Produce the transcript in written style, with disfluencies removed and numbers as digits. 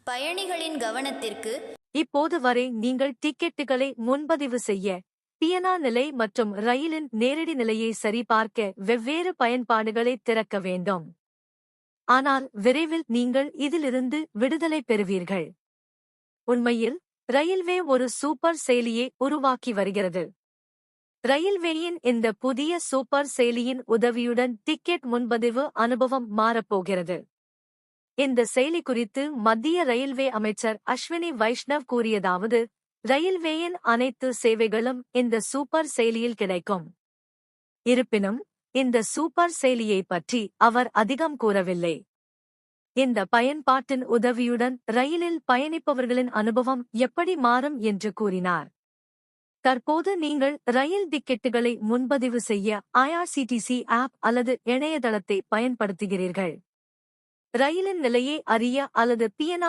பயணிகளின் கவனத்திற்கு இப்போது வரை நீங்கள் டிக்கெட்டுகளை முன்பதிவு செய்ய பிஎன்ஆர் நிலை மற்றும் ரயிலின் நேரடி நிலையை சரிபார்க்க வெவ்வேறு பயன்பாடுகளை திறக்க வேண்டும். ஆனால் விரைவில் நீங்கள் இதிலிருந்து விடுதலை பெறுவீர்கள். உண்மையில் ரயில்வே ஒரு சூப்பர் செயலியை உருவாக்கி வருகிறது. ரயில்வேயின் இந்த புதிய சூப்பர் செயலியின் உதவியுடன் டிக்கெட் முன்பதிவு அனுபவம் மாறப்போகிறது. இந்த செயலி குறித்து மத்திய ரயில்வே அமைச்சர் அஸ்வினி வைஷ்ணவ் கூறியதாவது: ரயில்வேயின் அனைத்து சேவைகளும் இந்த சூப்பர் செயலியில் கிடைக்கும். இருப்பினும் இந்த சூப்பர் செயலியை பற்றி அவர் அதிகம் கூறவில்லை. இந்த பயன்பாட்டின் உதவியுடன் ரயிலில் பயணிப்பவர்களின் அனுபவம் எப்படி மாறும் என்று கூறினார். தற்போது நீங்கள் ரயில் டிக்கெட்டுகளை முன்பதிவு செய்ய ஐஆர்சிடிசி ஆப் அல்லது இணையதளத்தை பயன்படுத்துகிறீர்கள். ரயிலின் நிலையை அறிய அல்லது பிஎன்ஆர்